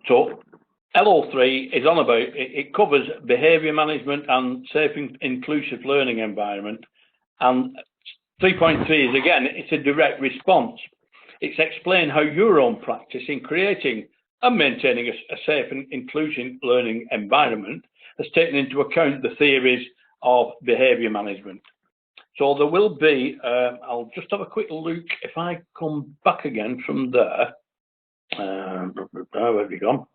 So LO3 is on about, it covers behaviour management and safe inclusive learning environment. And 3.3 is, again, it's a direct response. It's explain how your own practice in creating and maintaining a safe and inclusive learning environment has taken into account the theories of behaviour management. So there will be, I'll just have a quick look if I come back again from there. Where have you gone?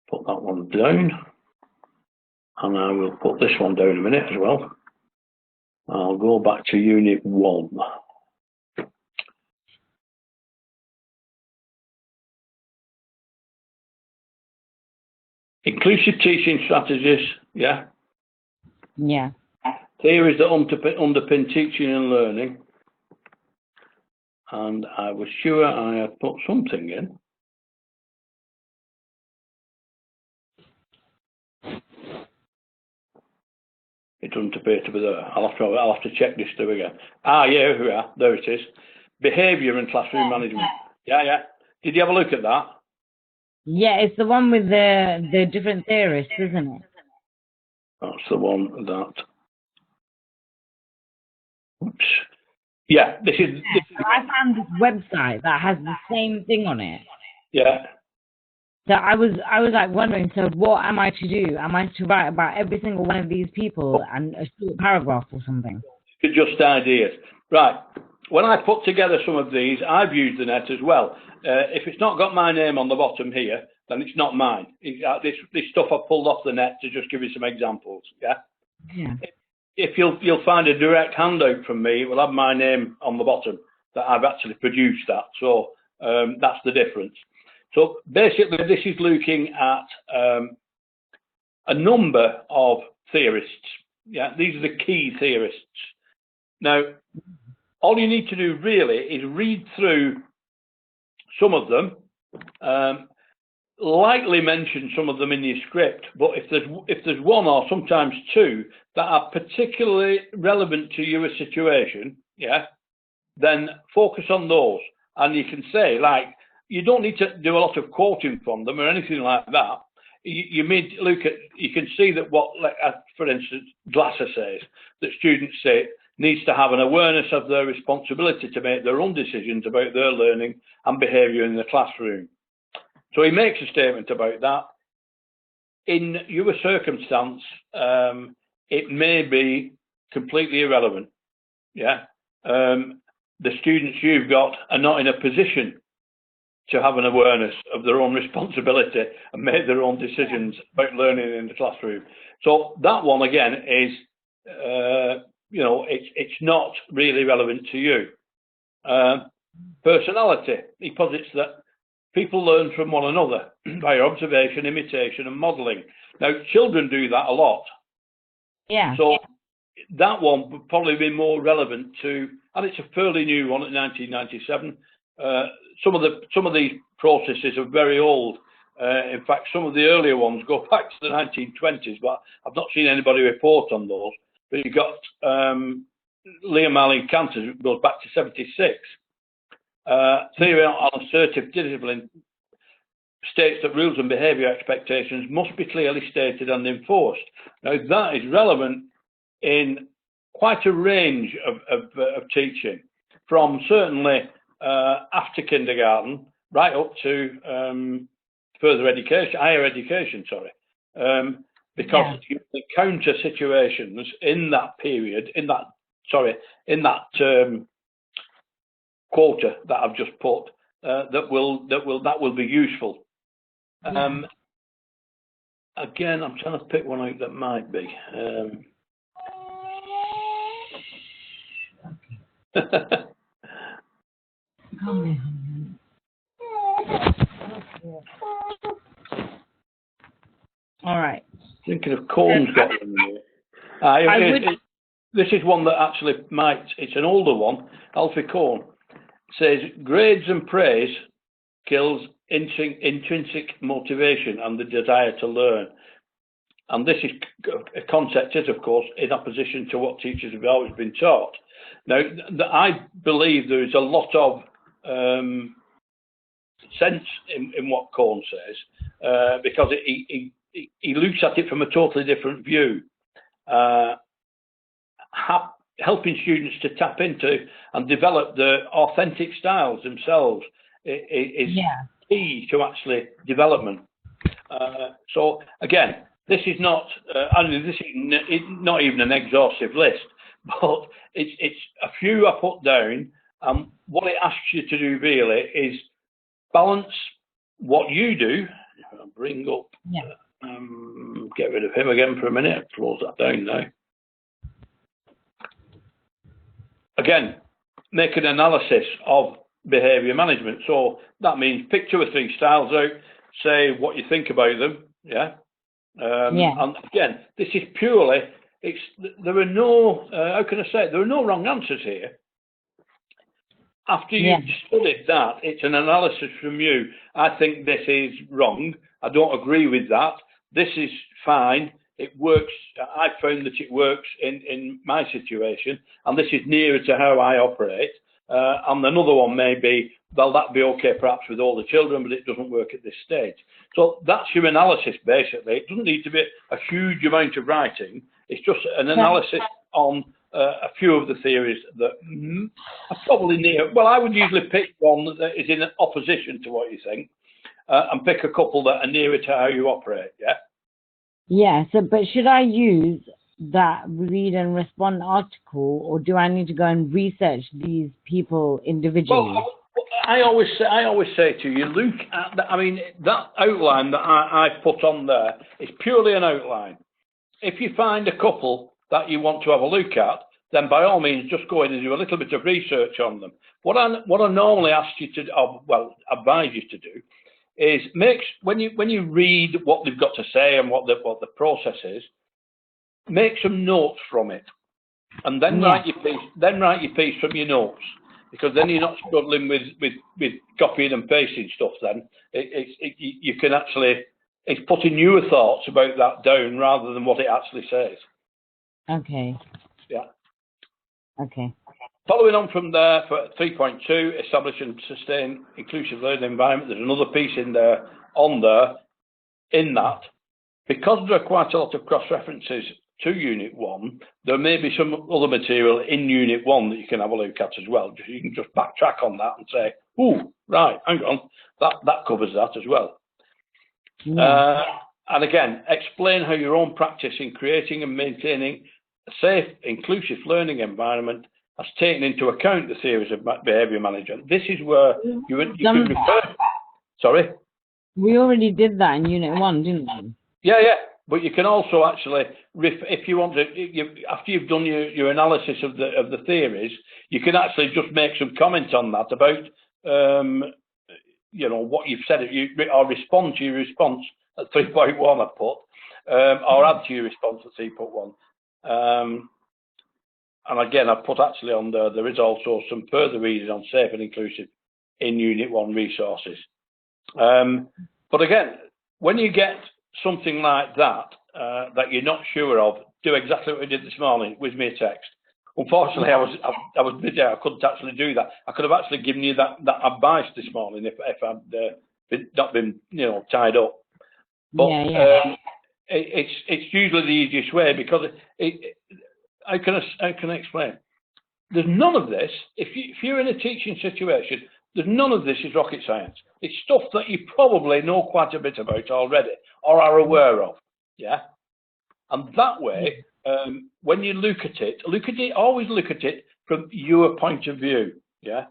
Put that one down. And I will put this one down in a minute as well. I'll go back to Unit 1. Inclusive teaching strategies, yeah? Yeah. Theories that underpin teaching and learning. And I was sure I had put something in. It doesn't appear to be there. I'll have to check this through again. Ah, yeah, here we are. There it is. Behaviour and classroom management. Yeah, yeah. Did you have a look at that? Yeah, it's the one with the different theorists, isn't it? That's the one that. Oops. Yeah, this is. I found this website that has the same thing on it. Yeah. So I was like wondering, so what am I to do? Am I to write about every single one of these people and a short paragraph or something? Just ideas. Right. When I put together some of these, I've used the net as well. If it's not got my name on the bottom here, then it's not mine. This stuff I pulled off the net to just give you some examples. Yeah. Yeah. If you'll find a direct handout from me, it will have my name on the bottom that I've actually produced that. So that's the difference. So basically, this is looking at a number of theorists. Yeah, these are the key theorists. Now, all you need to do really is read through some of them, lightly mention some of them in your script, but if there's one or sometimes two that are particularly relevant to your situation, yeah, then focus on those. And you can say, like, you don't need to do a lot of quoting from them or anything like that. You may look at, you can see that what, like, for instance, Glasser says, that students say needs to have an awareness of their responsibility to make their own decisions about their learning and behaviour in the classroom. So he makes a statement about that. In your circumstance, it may be completely irrelevant. Yeah, the students you've got are not in a position to have an awareness of their own responsibility and make their own decisions about learning in the classroom. So that one again is, you know, it's not really relevant to you. Personality. He posits that people learn from one another by observation, imitation, and modelling. Now, children do that a lot. Yeah. So that one would probably be more relevant to, and it's a fairly new one at 1997. Some of these processes are very old. In fact, some of the earlier ones go back to the 1920s, but I've not seen anybody report on those. But you've got Liam Allen Cantor, goes back to 76. Theory on assertive discipline states that rules and behaviour expectations must be clearly stated and enforced. Now, that is relevant in quite a range of teaching, from certainly after kindergarten right up to further education, higher education, sorry, because you encounter situations in that period, in that quota that I've just put, that will be useful. Again, I'm trying to pick one out that might be. All right. Thinking of Cohn's got one there. This is one that actually might, it's an older one. Alfie Cohn says, grades and praise kills intrinsic motivation and the desire to learn. And this is a concept is, of course, in opposition to what teachers have always been taught. Now, I believe there is a lot of sense in what Cohn says, because he looks at it from a totally different view. Helping students to tap into and develop the authentic styles themselves is key to actually development. So again, this is not, this is not even an exhaustive list, but it's a few I put down, and what it asks you to do really is balance what you do. I'll bring up, get rid of him again for a minute, close that down now. Again, make an analysis of behaviour management. So that means pick 2 or 3 styles out, say what you think about them, and again, this is purely, there are no, how can I say it? There are no wrong answers here. After you've studied that, it's an analysis from you. I think this is wrong. I don't agree with that. This is fine. It works. I found that it works in my situation, and this is nearer to how I operate. And another one may be, well, that'd be okay perhaps with all the children, but it doesn't work at this stage. So that's your analysis, basically. It doesn't need to be a huge amount of writing. It's just an analysis on a few of the theories that are probably near. Well, I would usually pick one that is in opposition to what you think, and pick a couple that are nearer to how you operate, Yeah, so, but should I use that read and respond article, or do I need to go and research these people individually? Well, I always say to you, look at that. I mean, that outline that I put on there is purely an outline. If you find a couple that you want to have a look at, then by all means, just go in and do a little bit of research on them. What I normally ask you to, advise you to do, is when you read what they've got to say and what the process is, make some notes from it, and then write your piece. Then write your piece from your notes, because then you're not struggling with copying and pasting stuff. Then you can actually, it's putting your thoughts about that down rather than what it actually says. Okay. Yeah. Okay. Following on from there, for 3.2, establish and sustain inclusive learning environment. There's another piece in there, in that, because there are quite a lot of cross-references to Unit 1, there may be some other material in Unit 1 that you can have a look at as well. You can just backtrack on that and say, ooh, right, hang on, that covers that as well. Yeah. And again, explain how your own practice in creating and maintaining a safe, inclusive learning environment has taken into account the theories of behaviour management. This is where you can refer. Sorry? We already did that in Unit 1, didn't we? Yeah. But you can also actually, if you want to, after you've done your analysis of the theories, you can actually just make some comment on that about, what you've said, or respond to your response at 3.1 I put, or add to your response at 3.1. And again, I've put actually on there is also some further reading on safe and inclusive in Unit 1 resources. But again, when you get something like that, that you're not sure of, do exactly what we did this morning, whiz me a text. Unfortunately, I was busy, I couldn't actually do that. I could have actually given you that advice this morning if I'd not been, tied up. But it's usually the easiest way, because how can I explain? There's none of this. If you're in a teaching situation, there's none of this is rocket science. It's stuff that you probably know quite a bit about already or are aware of. Yeah. And that way, when you look at it, always look at it from your point of view. Yeah.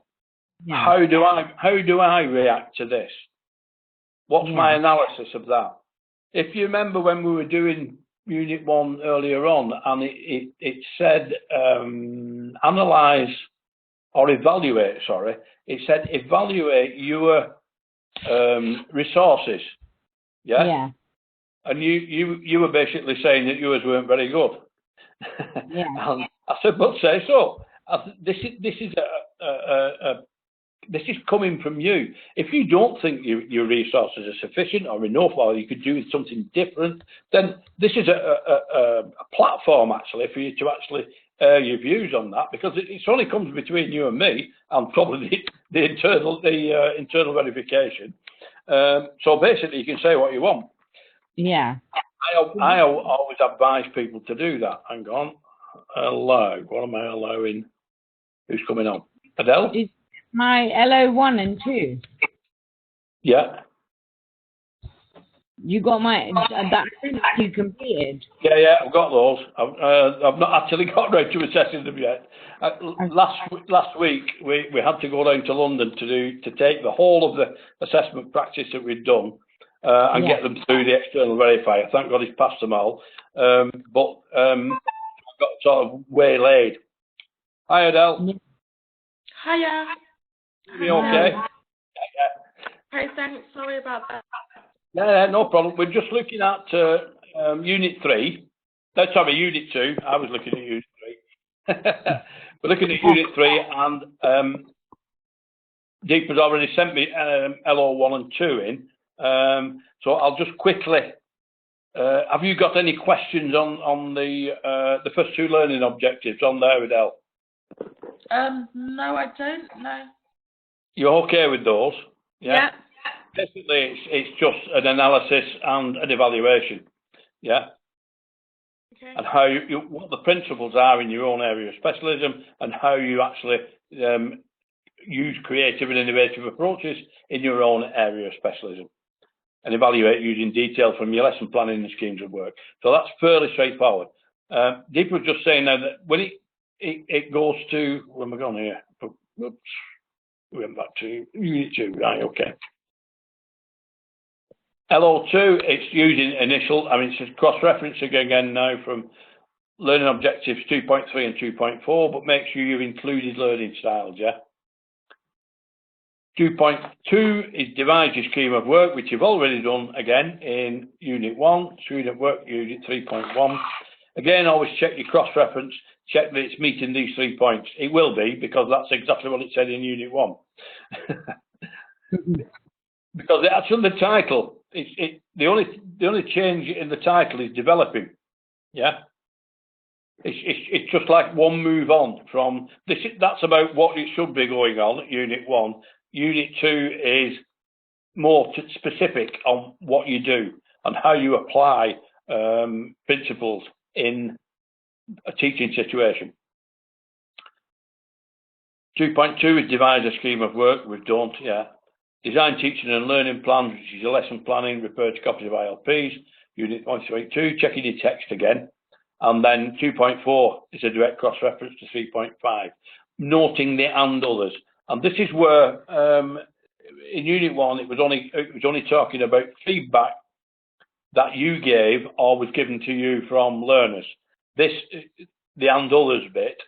How do I react to this? What's my analysis of that? If you remember when we were doing Unit 1 earlier on, and it said analyze or evaluate, sorry, it said evaluate your resources. Yeah. And you were basically saying that yours weren't very good. Yeah. And I said, but say so. This is coming from you. If you don't think your resources are sufficient or enough, or you could do something different, then this is a platform actually for you to actually air your views on that, because it only comes between you and me, and probably internal verification. So basically, you can say what you want. Yeah. I always advise people to do that. Hang on. Allow. What am I allowing? Who's coming on? Adele? It's my LO1 and 2. Yeah. You got my that you completed. Yeah, I've got those. I've not actually got around to assessing them yet. Last week we had to go down to London to take the whole of the assessment practice that we'd done and get them through the external verifier. Thank God he's passed them all. But I've got sort of waylaid. Hi Adele. Hiya. Are you okay? Hey, thanks. Sorry about that. Yeah, no problem. We're just looking at Unit 3. Let's have a Unit 2. I was looking at Unit 3. We're looking at Unit 3, and Deep has already sent me LO1 and 2 in. So I'll just quickly... have you got any questions on the first 2 learning objectives on there, Adele? No, I don't. No. You're okay with those? Yeah. Basically, it's just an analysis and an evaluation, yeah? Okay. And how what the principles are in your own area of specialism, and how you actually use creative and innovative approaches in your own area of specialism, and evaluate using detail from your lesson planning and schemes of work. So that's fairly straightforward. Deepa was just saying now that when it goes to, where am I going here? Oops, we went back to Unit 2, right, okay. LO2, it's using initial, it's just cross-referencing again now from learning objectives 2.3 and 2.4, but make sure you've included learning styles, yeah? 2.2 is devise your scheme of work, which you've already done again in Unit 1, student work, Unit 3.1. Again, always check your cross-reference, check that it's meeting these 3 points. It will be, because that's exactly what it said in Unit 1. Because actually the title, the only change in the title is developing, yeah. It's just like one move on from this. That's about what it should be going on at Unit 1. Unit 2 is more specific on what you do and how you apply principles in a teaching situation. 2.2 is devise a scheme of work. We've done, yeah. Design teaching and learning plans, which is your lesson planning, refer to copies of ILPs. Unit 1.2, checking your text again. And then 2.4 is a direct cross-reference to 3.5, noting the and others. And this is where, in Unit 1, it was only talking about feedback that you gave or was given to you from learners. This, the and others bit,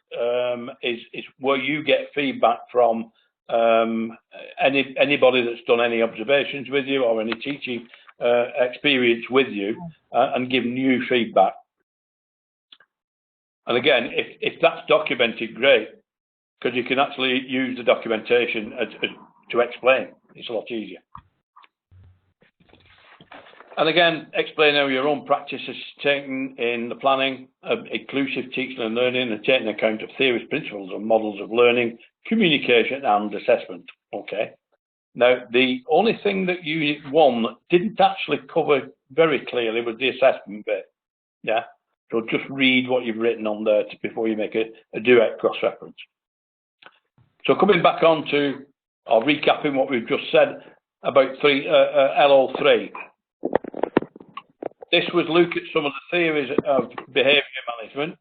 is where you get feedback from anybody that's done any observations with you or any teaching experience with you and given you feedback. And again, if that's documented, great, because you can actually use the documentation to explain. It's a lot easier. And again, explain how your own practice is taken in the planning of inclusive teaching and learning and taking account of theories, principles and models of learning, communication and assessment. Okay. Now, the only thing that Unit 1 didn't actually cover very clearly was the assessment bit. Yeah. So just read what you've written on there before you make a direct cross-reference. So coming back on to, or recapping what we've just said about LO3. This was look at some of the theories of behaviour management.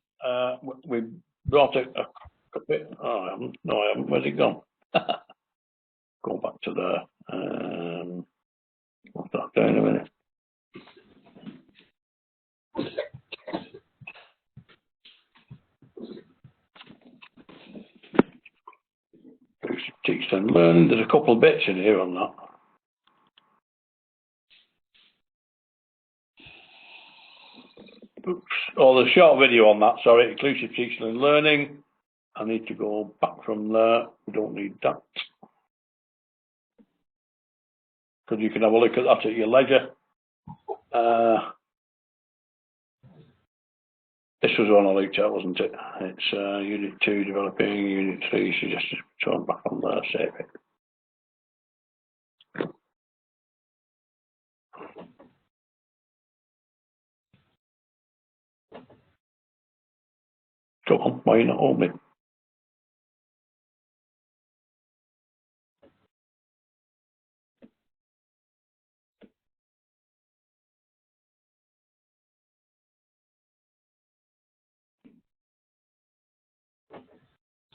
We brought a bit. Oh, I haven't. No, I haven't. Where's it gone? Go back to there. What's that down a minute? Teach and learn. There's a couple of bits in here on that. Oops. Oh, there's a short video on that, sorry. Inclusive teaching and learning. I need to go back from there. We don't need that. Because you can have a look at that at your leisure. This was one I looked at, wasn't it? It's Unit 2 developing, Unit 3 suggested. So I'm back on there, save it. Come on, why are you not opening?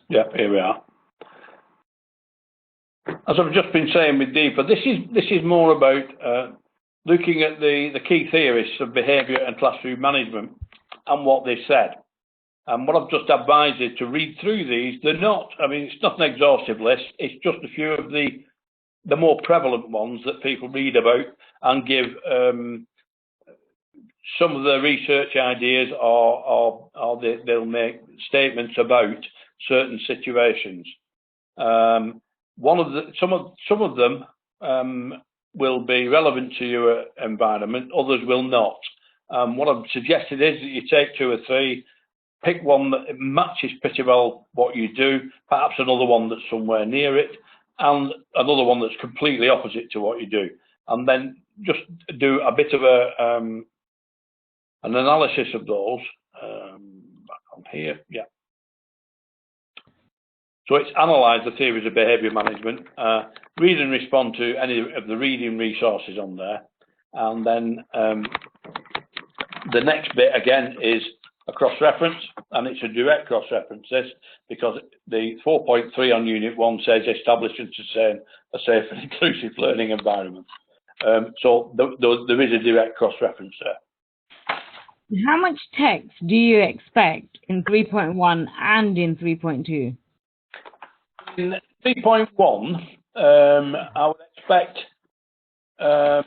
Yeah, here we are. As I've just been saying with Deepa, this is more about looking at the key theorists of behaviour and classroom management and what they said. And what I've just advised is to read through these. They're not, I mean, it's not an exhaustive list. It's just a few of the more prevalent ones that people read about and give some of the research ideas, or they'll make statements about certain situations. Some of them will be relevant to your environment, others will not. What I've suggested is that you take 2 or 3, pick one that matches pretty well what you do, perhaps another one that's somewhere near it, and another one that's completely opposite to what you do, and then just do a bit of an analysis of those. Back on here, yeah. So it's analyse the theories of behaviour management, read and respond to any of the reading resources on there, and then the next bit again is a cross-reference, and it's a direct cross-reference this, because the 4.3 on Unit 1 says establish and sustain a safe and inclusive learning environment. So there is a direct cross-reference there. How much text do you expect in 3.1 and in 3.2? In 3.1, I would expect, I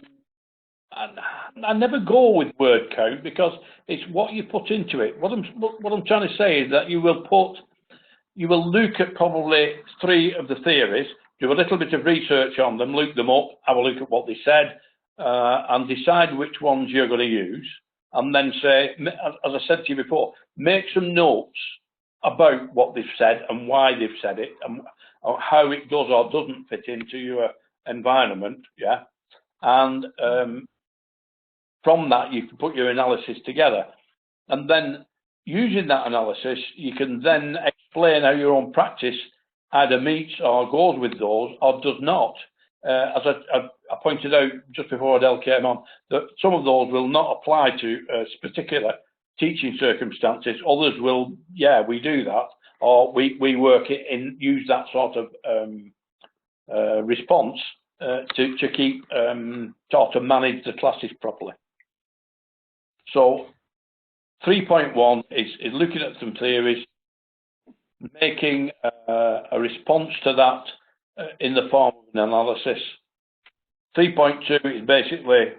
never go with word count because it's what you put into it. What I'm trying to say is that you will look at probably 3 of the theories, do a little bit of research on them, look them up, have a look at what they said, and decide which ones you're going to use, and then say, as I said to you before, make some notes about what they've said and why they've said it, and how it does or doesn't fit into your environment, yeah. And from that, you can put your analysis together, and then using that analysis, you can then explain how your own practice either meets or goes with those or does not. As I pointed out just before Adele came on, that some of those will not apply to particular teaching circumstances. Others will, yeah, we do that, or we work it in, use that sort of response to keep or to manage the classes properly. So 3.1 is looking at some theories, making a response to that in the form of an analysis. 3.2 is basically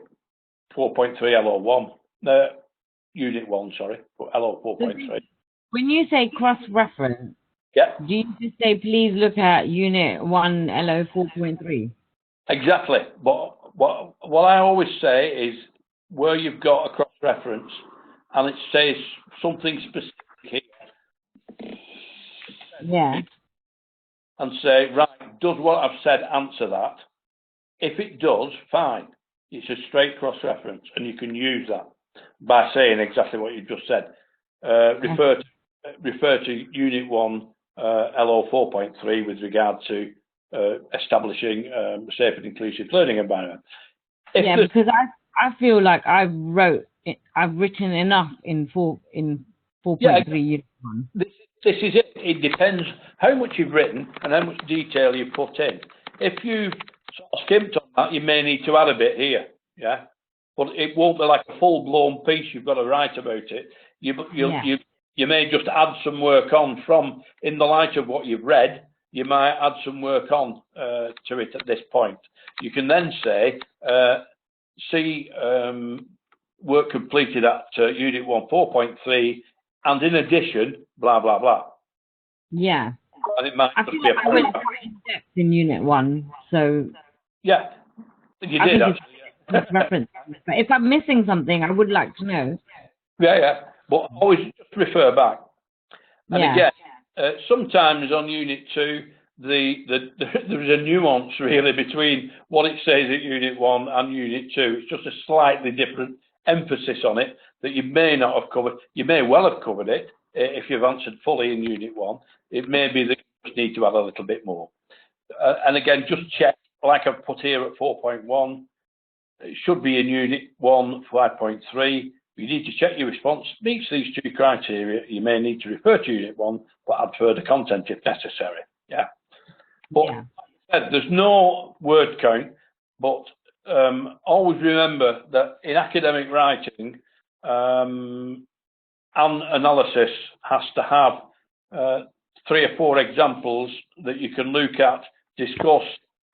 4.3 LO1, Unit 1, sorry, LO 4.3. When you say cross-reference, yeah, do you just say, please look at Unit 1, LO 4.3? Exactly. But what I always say is where you've got a cross-reference and it says something specific here. Yeah. And say, right, does what I've said answer that? If it does, fine. It's a straight cross-reference, and you can use that by saying exactly what you just said. Refer to Unit 1, LO 4.3 with regard to establishing a safe and inclusive learning environment. Yeah, because I feel like I've written enough in 4.3 Unit 1. This is it. It depends how much you've written and how much detail you put in. If you've sort of skimped on that, you may need to add a bit here, yeah. But it won't be like a full-blown piece you've got to write about it. You may just add some work on from, in the light of what you've read, you might add some work on to it at this point. You can then say, see work completed at Unit 1 4.3, and in addition, blah, blah, blah. Yeah. And it might I feel like I went quite in depth in Unit 1, so... Yeah, you did actually. Yeah. Reference. But if I'm missing something, I would like to know. Yeah. But always just refer back. And yeah. Again, sometimes on Unit 2, there is a nuance really between what it says at Unit 1 and Unit 2. It's just a slightly different emphasis on it that you may not have covered. You may well have covered it, if you've answered fully in Unit 1. It may be that you just need to add a little bit more. And again, just check, like I've put here at 4.1, it should be in Unit 1, 5.3. You need to check your response meets these two criteria. You may need to refer to Unit 1, but add further content if necessary. Yeah. But there's no word count, but always remember that in academic writing, an analysis has to have 3 or 4 examples that you can look at, discuss,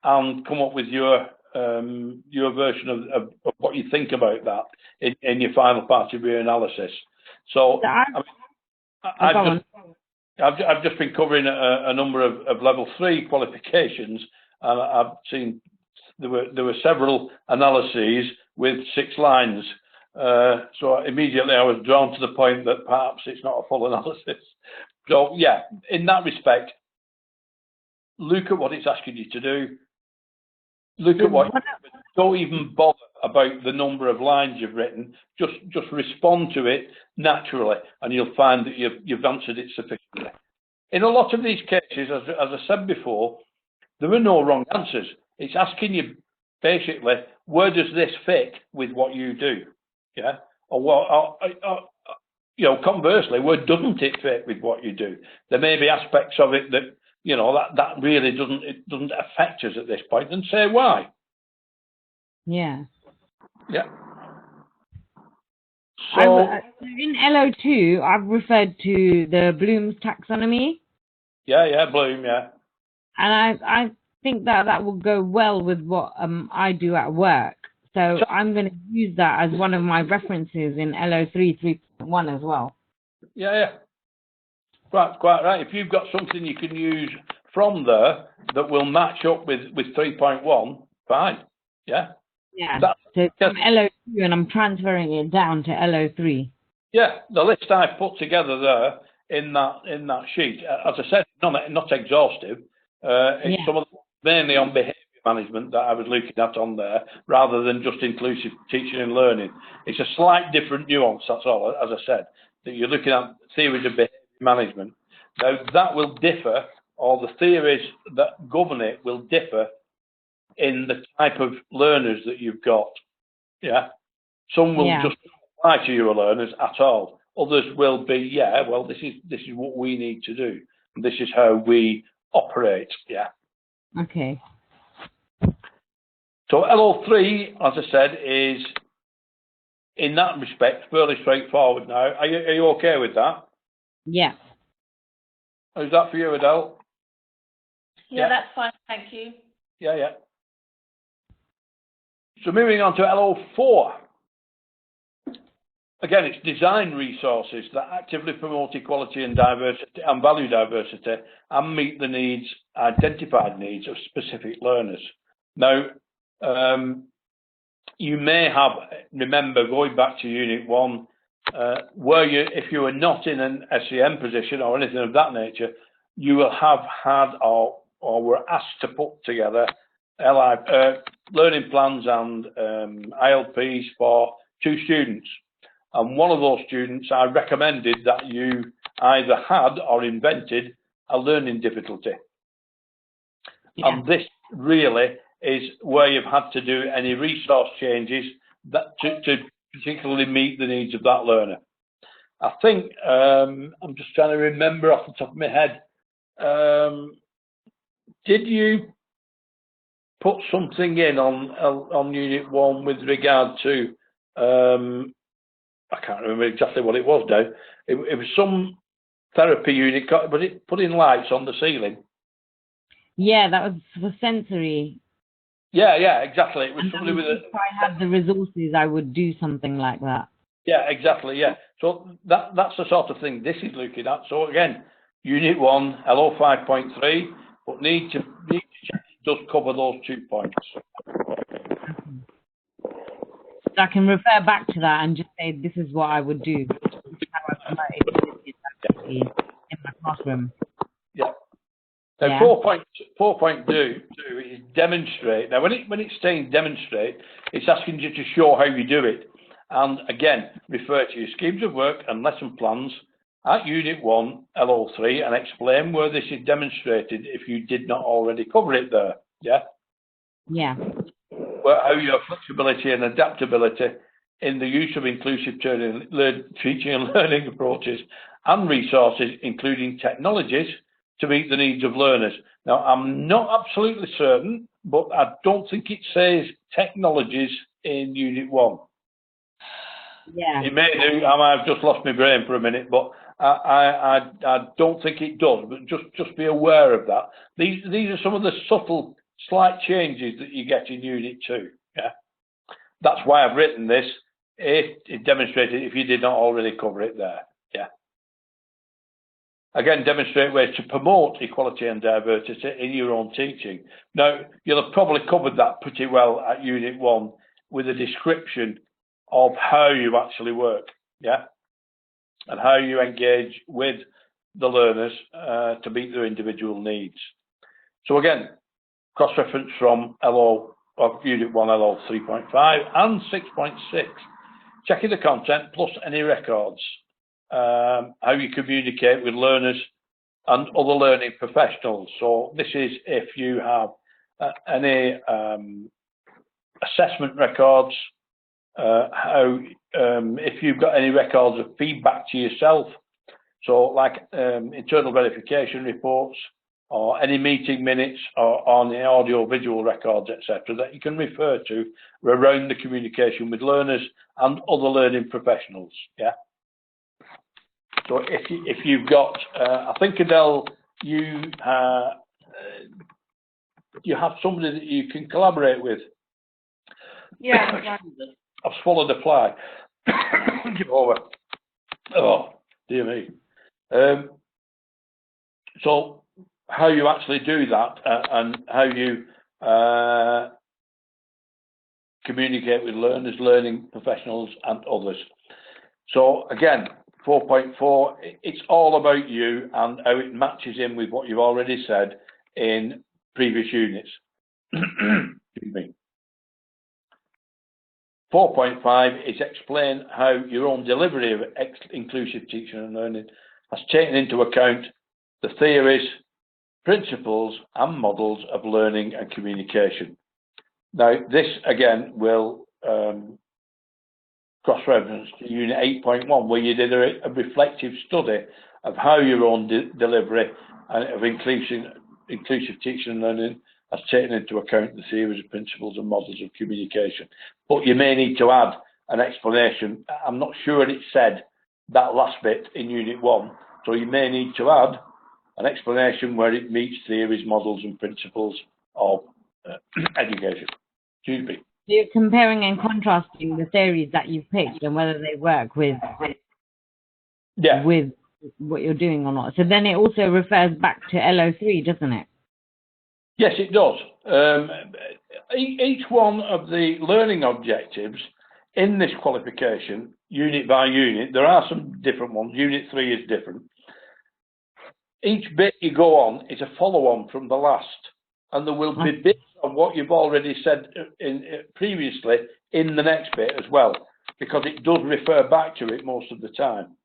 and come up with your version of what you think about that in your final part of your analysis. So I've just been covering a number of level 3 qualifications, and I've seen there were several analyses with 6 lines. So immediately I was drawn to the point that perhaps it's not a full analysis. So yeah, in that respect, look at what it's asking you to do. Look at what. Don't even bother about the number of lines you've written. Just respond to it naturally, and you'll find that you've answered it sufficiently. In a lot of these cases, as I said before, there are no wrong answers. It's asking you basically, where does this fit with what you do? Yeah, or conversely, where doesn't it fit with what you do? There may be aspects of it that that really doesn't affect us at this point, and say why. Yeah. Yeah. So in LO2, I've referred to the Bloom's taxonomy. Yeah, Bloom, yeah. And I think that will go well with what I do at work. So I'm going to use that as one of my references in LO3 3.1 as well. Yeah. Quite right. If you've got something you can use from there that will match up with 3.1, fine. Yeah. Yeah. So it's from LO2 and I'm transferring it down to LO3. Yeah, the list I've put together there in that sheet, as I said, not exhaustive. It's some of mainly on behaviour management that I was looking at on there, rather than just inclusive teaching and learning. It's a slight different nuance, that's all, as I said, that you're looking at theories of behaviour management. Now, that will differ, or the theories that govern it will differ in the type of learners that you've got. Yeah. Some will just apply to your learners at all. Others will be, this is what we need to do. And this is how we operate. Yeah. Okay. So LO3, as I said, is in that respect fairly straightforward now. Are you okay with that? Yeah. Is that for you, Adele? Yeah, that's fine. Thank you. Yeah. So moving on to LO4. Again, it's design resources that actively promote equality and diversity and value diversity and meet the needs, identified needs of specific learners. Now, you may have, remember, going back to Unit 1, if you were not in an SEM position or anything of that nature, you will have had or were asked to put together learning plans and ILPs for 2 students. And one of those students, I recommended that you either had or invented a learning difficulty. Yeah. And this really is where you've had to do any resource changes that to particularly meet the needs of that learner. I think, I'm just trying to remember off the top of my head, did you put something in on Unit 1 with regard to, I can't remember exactly what it was now. It was some therapy unit, but it put in lights on the ceiling. Yeah, that was for sensory. Yeah, exactly. It was somebody with a... If I had the resources, I would do something like that. Yeah, exactly, yeah. So that's the sort of thing this is looking at. So again, Unit 1, LO 5.3, but need to check it does cover those 2 points. I can refer back to that and just say, this is what I would do. This is how I promote it in my classroom. Yeah. Now, 4.2 is demonstrate. Now, when it's saying demonstrate, it's asking you to show how you do it. And again, refer to your schemes of work and lesson plans at Unit 1, LO3, and explain where this is demonstrated if you did not already cover it there. Yeah? Yeah. Where, how your flexibility and adaptability in the use of inclusive teaching and learning approaches and resources, including technologies, to meet the needs of learners. Now, I'm not absolutely certain, but I don't think it says technologies in Unit 1. Yeah. It may do. I might have just lost my brain for a minute, but I don't think it does. But just be aware of that. These are some of the subtle, slight changes that you get in Unit 2. Yeah, that's why I've written this. It demonstrated if you did not already cover it there. Yeah. Again, demonstrate ways to promote equality and diversity in your own teaching. Now, you'll have probably covered that pretty well at Unit 1 with a description of how you actually work, yeah, and how you engage with the learners to meet their individual needs. So again, cross-reference from Unit 1, LO 3.5 and 6.6. Checking the content plus any records. How you communicate with learners and other learning professionals. So this is if you have any assessment records, if you've got any records of feedback to yourself, so like internal verification reports or any meeting minutes or on the audio visual records, etc., that you can refer to around the communication with learners and other learning professionals. Yeah. So if you've got, I think, Adele, you have somebody that you can collaborate with. Yeah. I've swallowed a fly. Give over. Oh, dear me. So how you actually do that and how you communicate with learners, learning professionals and others. So again, 4.4, it's all about you and how it matches in with what you've already said in previous units. Excuse me. 4.5 is explain how your own delivery of inclusive teaching and learning has taken into account the theories, principles and models of learning and communication. Now, this again will cross-reference to Unit 8.1, where you did a reflective study of how your own delivery of inclusive teaching and learning has taken into account the theories, principles and models of communication. But you may need to add an explanation. I'm not sure it said that last bit in Unit 1, so you may need to add an explanation where it meets theories, models and principles of education. Excuse me. You're comparing and contrasting the theories that you've picked and whether they work with what you're doing or not. So then it also refers back to LO3, doesn't it? Yes, it does. Each one of the learning objectives in this qualification, unit by unit, there are some different ones. Unit 3 is different. Each bit you go on is a follow-on from the last, and there will be bits of what you've already said previously in the next bit as well, because it does refer back to it most of the time.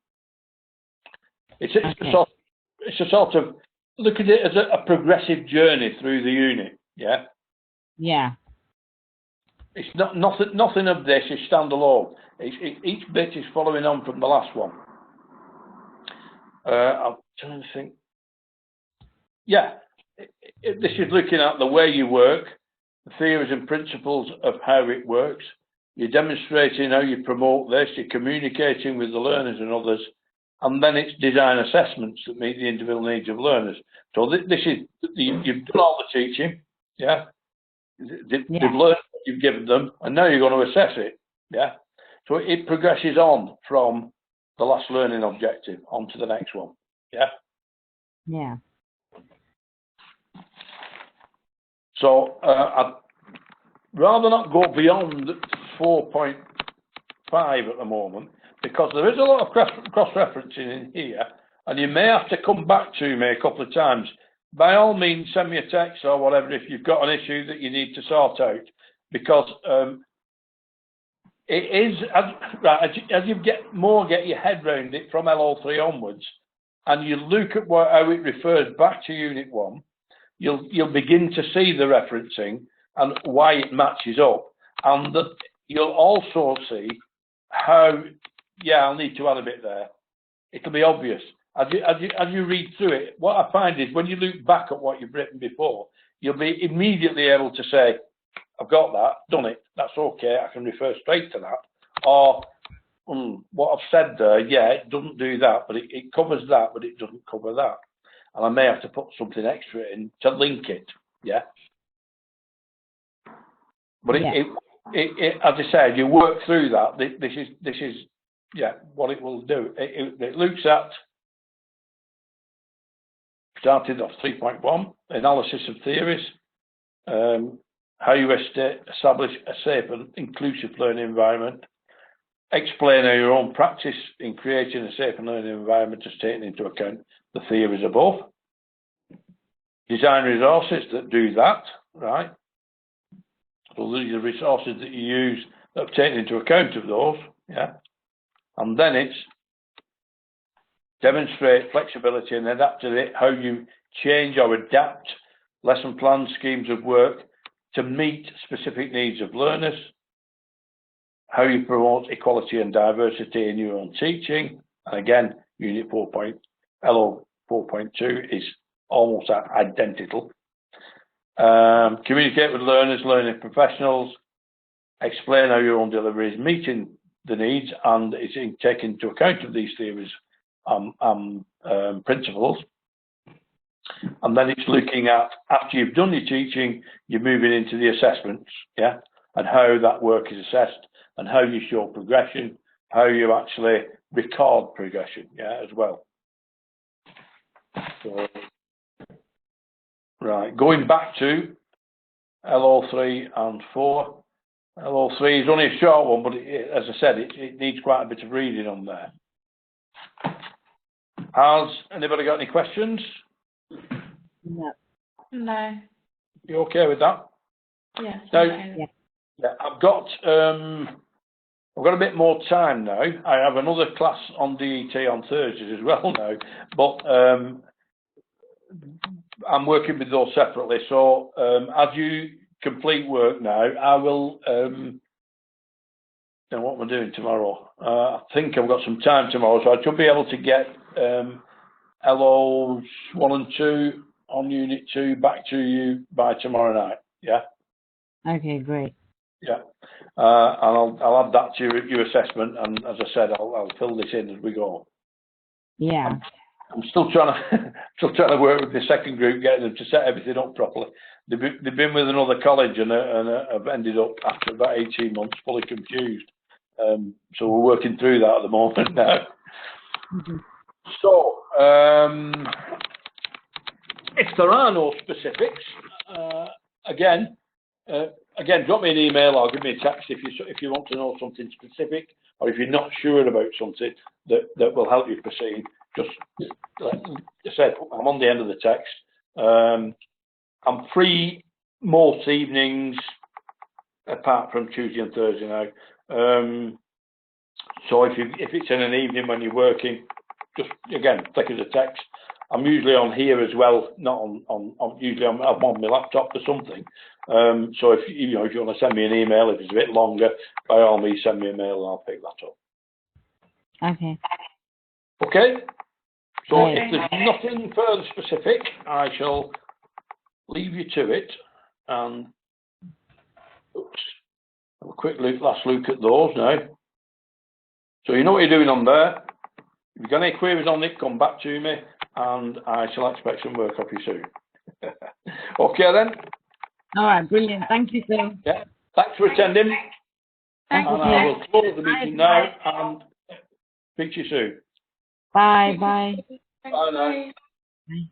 It's a sort of look at it as a progressive journey through the unit. Yeah. Yeah. It's not nothing of this is standalone. Each bit is following on from the last one. I'm trying to think. Yeah, this is looking at the way you work, the theories and principles of how it works. You're demonstrating how you promote this. You're communicating with the learners and others, and then it's design assessments that meet the individual needs of learners. So this is you've done all the teaching, yeah. They've learned what you've given them, and now you're going to assess it, yeah. So it progresses on from the last learning objective onto the next one, yeah. Yeah. So I'd rather not go beyond 4.5 at the moment, because there is a lot of cross-referencing in here, and you may have to come back to me a couple of times. By all means, send me a text or whatever if you've got an issue that you need to sort out, because it is, as you get your head round it from LO3 onwards, and you look at how it refers back to Unit 1, you'll begin to see the referencing and why it matches up. And you'll also see how, I'll need to add a bit there. It'll be obvious. As you read through it, what I find is when you look back at what you've written before, you'll be immediately able to say, I've got that, done it, that's okay, I can refer straight to that. Or, what I've said there, it doesn't do that, but it covers that, but it doesn't cover that. And I may have to put something extra in to link it, But it as I said, you work through that. This is what it will do. It looks at, started off 3.1, analysis of theories, how you establish a safe and inclusive learning environment, explain how your own practice in creating a safe and learning environment is taking into account the theories above, design resources that do that, right? So these are the resources that you use that have taken into account of those, and then it's demonstrate flexibility and adaptability, how you change or adapt lesson plans, schemes of work to meet specific needs of learners, how you promote equality and diversity in your own teaching. And again, Unit 4. LO 4.2 is almost identical. Communicate with learners, learning professionals, explain how your own delivery is meeting the needs and it's taken into account of these theories principles. And then it's looking at, after you've done your teaching, you're moving into the assessments, and how that work is assessed and how you show progression, how you actually record progression, as well. So, right, going back to LO3 and 4. LO3 is only a short one, but as I said, it needs quite a bit of reading on there. Has anybody got any questions? No. No. You okay with that? Yes. Now, Okay. I've got a bit more time now. I have another class on DET on Thursdays as well now, but I'm working with those separately. So as you complete work now, I will. Then what am I doing tomorrow? I think I've got some time tomorrow, so I should be able to get LOs 1 and 2 on Unit 2 back to you by tomorrow night. Okay, great. And I'll add that to your assessment, and as I said, I'll fill this in as we go. Yeah. I'm still trying to work with the second group, getting them to set everything up properly. They've been with another college and have ended up after about 18 months fully confused. So we're working through that at the moment now. Mm-hmm. So if there are no specifics, again, drop me an email or give me a text if you want to know something specific, or if you're not sure about something that will help you proceed. Just like I said, I'm on the end of the text. I'm free most evenings, apart from Tuesday and Thursday now. So if it's in an evening when you're working, just again flick us a text. I'm usually on here as well, not on usually I'm on my laptop or something. So if you want to send me an email, if it's a bit longer, by all means send me a mail and I'll pick that up. Okay. Okay. So Right. if there's nothing further specific, I shall leave you to it and have a quick last look at those now. So you know what you're doing on there. If you've got any queries on it, come back to me and I shall expect some work off you soon. Okay then. All right, brilliant. Thank you, sir. Yeah. Thanks for attending. Thank And you. I will close the meeting now and speak to you soon. Bye. Bye. Thanks, Bye now. bye. Bye.